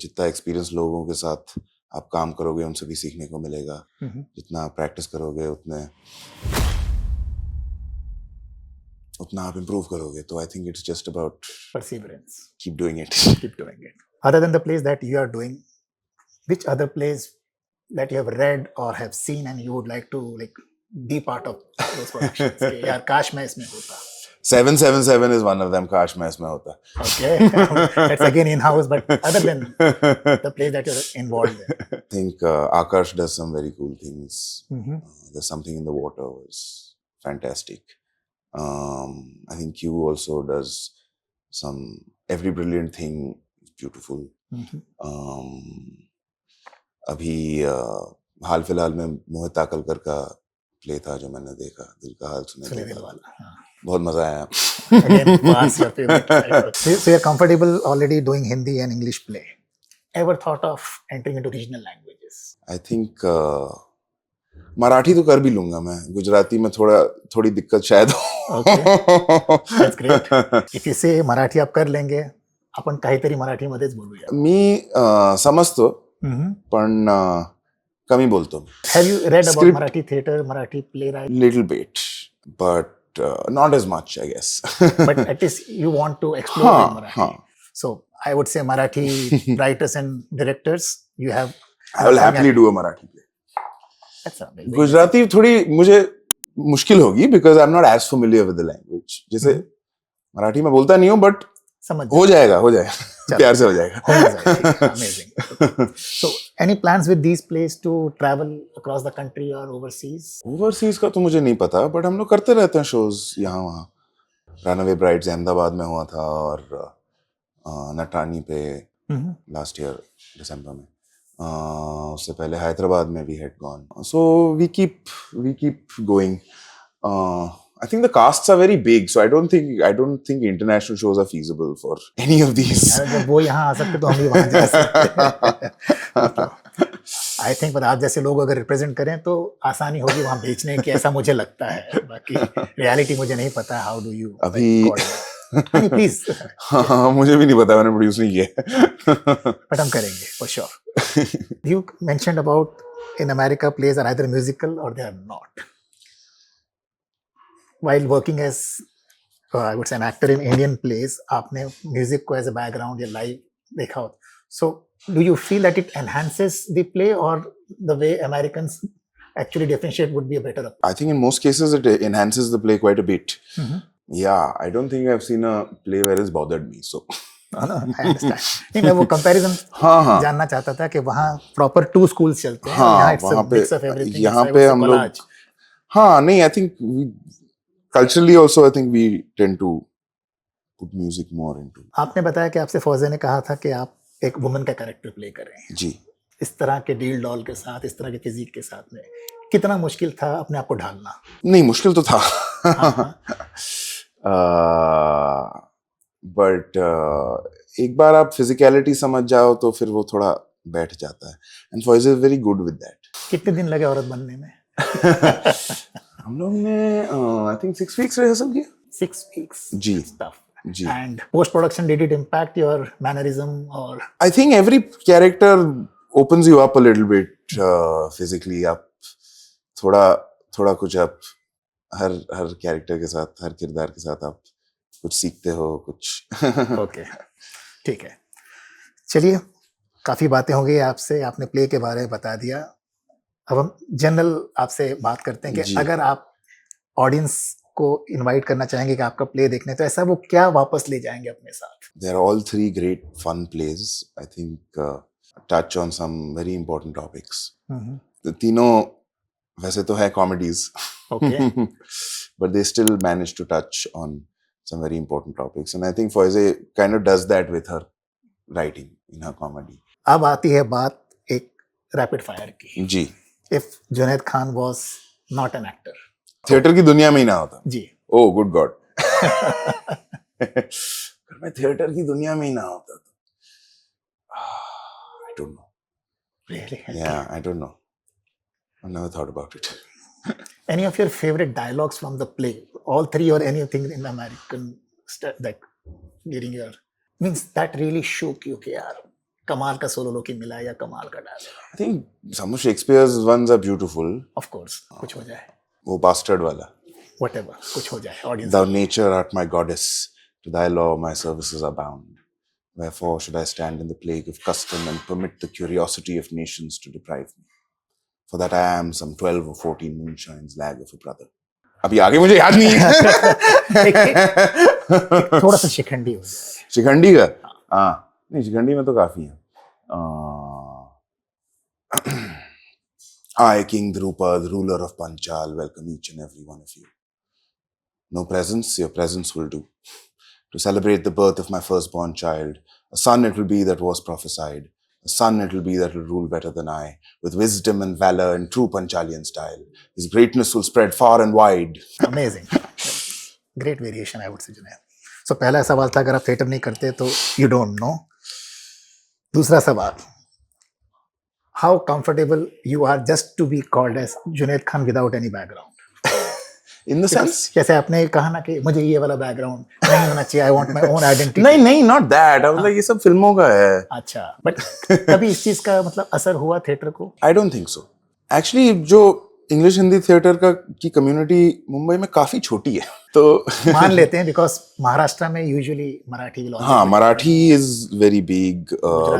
जितना एक्सपीरियंस लोगों के साथ आप काम करोगे उनसे भी सीखने को मिलेगा, जितना आप प्रैक्टिस करोगे उतना आप इम्प्रूव करोगे. तो I think it's just about perseverance. Keep doing it. Keep doing it. Other than the plays that you are doing, which other plays that you have read or have seen and you would like to like be part of those productions? कि यार काश मैं इसमें होता. 777 is one of them. काश मैं इसमें होता. Okay, that's again in-house, but other than the plays that you're involved in. I think Akash does some very cool things. There's something in the water was fantastic. I think Q also does some every brilliant thing is beautiful. अभी हाल फिलहाल में मोहित ताकलकर का play था जो मैंने देखा, दिल का हाल सुने दिल वाला. बहुत मजा आया. Again, what's your favorite? So you're comfortable already doing Hindi and English play. Ever thought of entering into regional languages? I think Marathi तो कर भी लूंगा मैं. गुजराती में थोड़ी दिक्कत शायद हो. Okay, that's great. If you say Marathi आप कर लेंगे, आपण काहीतरी मराठीमध्येच बोलूया. मी समजतो पण कमी बोलतो. Have you read about Marathi theater, Marathi playwright? Little bit, but not as much, I guess. But at least you want to explore in Marathi. So I would say Marathi writers and directors, you have. I will happily do a Marathi play. That's amazing. Gujarati थोड़ी मुझे मुश्किल होगी because I'm not as familiar with the language. जैसे मराठी में बोलता नहीं हूँ but हो जाएगा प्यार से हो जाएगा. Amazing. So any plans with these plays to travel across the country or overseas? Overseas का तो मुझे नहीं पता but हम लोग करते रहते हैं shows यहाँ वहाँ. Runaway Brides अहमदाबाद में हुआ था और नटानी पे last year December में. उससे पहले हैदराबाद में we had gone. So we keep going. I think the casts are very big, so I don't think international shows are feasible for any of these. जब वो यहाँ आ सकते तो हम भी वहाँ जा सकते. I think पर आप जैसे लोग अगर रिप्रेजेंट करें तो आसानी होगी वहाँ बेचने की, ऐसा मुझे लगता है. बाकी रियलिटी मुझे नहीं पता. How do you अभी प्लीज. हाँ मुझे भी नहीं पता, मैंने प्रोड्यूस नहीं किया. But हम करेंगे for sure. You mentioned about in America plays are either musical or they are not. While working as I would say an actor in Indian plays, आपने music को as a background या live देखा हो. So do you feel that it enhances the play or the way Americans actually differentiate would be a better approach? I think in most cases it enhances the play quite a bit. Yeah, I don't think I've seen a play where it's bothered me. So I understand. नहीं मैं वो comparison जानना चाहता था कि वहाँ proper two schools चलते हैं. यहाँ it's a mix of everything. यहाँ पे हम लोग नहीं, I think culturally also I think we tend to put music more into. आपने बताया कि आपसे फौजे ने कहा था कि आप एक वुमन का कैरेक्टर प्ले कर रहे हैं. जी. इस तरह के डील डॉल के साथ, इस तरह के फिजिक के साथ में कितना मुश्किल था अपने आप को ढालना? नहीं, मुश्किल तो था. बट एक बार आप फिजिकलिटी समझ जाओ तो फिर वो थोड़ा बैठ जाता है. एंड फौजी is very good with that. कितने दिन लगे औरत बनने में? हम लोग ने आई थिंक 6 weeks रिहर्सल किया. 6 weeks. Ji. Stuff. Ji. And post production, did it impact your mannerism or? I think every character opens you up a little bit physically. आप थोड़ा कुछ आप हर कैरेक्टर के साथ, हर किरदार के साथ आप कुछ सीखते हो कुछ. ओके, ठीक है. चलिए, काफी बातें हो गई आपसे. आपने प्ले के बारे में बता दिया. अब हम जनरल आपसे बात करते हैं कि अगर आप ऑडियंस को इनवाइट करना चाहेंगे कि आपका प्ले देखने, तो ऐसा वो क्या वापस ले जाएंगे अपने साथ? They are all 3 great fun plays. I think touch on some very important topics. तो तीनों वैसे तो है comedies. Okay. But they still manage to touch on some very important topics. And I think Foize kind of does that with her writing in her comedy. अब आती है बात एक रैपिड फायर की. जी. If Junaid Khan was not an actor. Theatre की दुनिया में ही ना होता. जी. Oh, good God. अगर मैं थिएटर की दुनिया में ही ना होता तो I don't know. Really? Yeah, I don't know. I never thought about it. Any of your favorite dialogues from the play? All 3 or anything in American that during your means that really shook you कि यार कमाल का solo लोकी मिला या कमाल का dialogue? I think some of Shakespeare's ones are beautiful. Of course कुछ हो जाए, वो bastard वाला. व्हाटएवर, कुछ हो जाए audience. Thou nature art my goddess, to thy law my services are bound. Wherefore should I stand in the plague of custom and permit the curiosity of nations to deprive me? For that I am some 12 or 14 moonshines lag of a brother. अभी आगे मुझे याद नहीं है. थोड़ा सा शिखंडी हो जाए. शिखंडी का? हाँ, नहीं शिखंडी में तो काफी है. I, King Drupad, ruler of Panchal, welcome each and every one of you. No presents, your presence will do. To celebrate the birth of my firstborn child, a son it will be that was prophesied, a son it will be that will rule better than I, with wisdom and valor in true Panchalian style. His greatness will spread far and wide. Amazing. Great variation, I would say, Junaid. So पहला सवाल था अगर आप theatre नहीं करते तो you don't know. दूसरा सवाल, how comfortable you are just to be called as Junaid Khan without any background? In the sense? जैसे आपने कहा ना कि मुझे ये वाला बैकग्राउंड नहीं होना चाहिए, I want my own identity. नहीं not that. I was like ये सब फिल्मों का है. अच्छा, बट कभी इस चीज का मतलब असर हुआ थिएटर को? I don't think so. Actually जो इंग्लिश हिंदी थिएटर का की कम्युनिटी मुंबई में काफी छोटी है, तो मान लेते हैं बिकॉज महाराष्ट्र में यूजुअली मराठी will always हाँ be- Marathi is very big,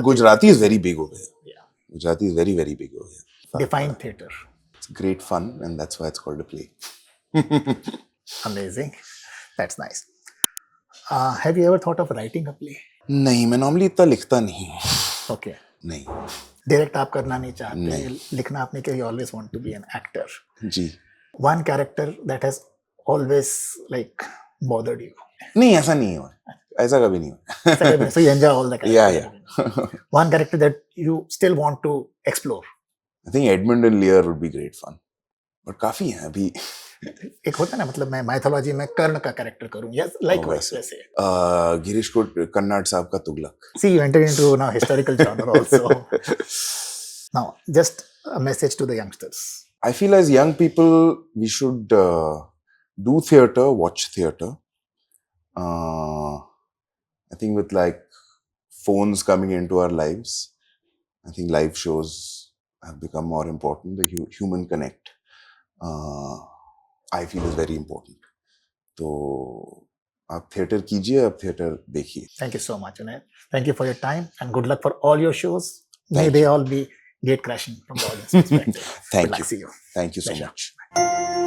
Gujarati is very big हो गया. Yeah. Gujarati is very very big हो गया. Define theater. It's great fun and that's why it's called a play. Amazing. That's nice. Have you ever thought of writing a play? नहीं, मैं normally इतना लिखता नहीं. Okay. नहीं. डायरेक्ट आप करना नहीं चाहते, नहीं. लिखना आपने कि you always want to be an actor. Ji. One character that has always like bothered you. नहीं ऐसा नहीं हुआ, ऐसा कभी नहीं हुआ. So you enjoy all the characters. Yeah. One character that you still want to explore. I think Edmund and Lear would be great fun. But काफी हैं अभी. एक होता है ना, मतलब मैं माइथोलॉजी में कर्ण का कैरेक्टर करूं, यस लाइक वैसे. गिरीश को कन्नाड साहब का Tughlaq. See, you entered into now historical genre also. Now, just a message to the youngsters. I feel as young people, we should do theatre, watch theatre. I think with like phones coming into our lives, I think live shows have become more important. The human connect, I feel is very important. तो आप theatre कीजिए, आप theatre देखिए. Thank you so much, Junaid. Thank you for your time and good luck for all your shows. May Thank they all be gate crashing from the audience perspective. Thank Good luck. you. See you. Thank you so Pleasure. much.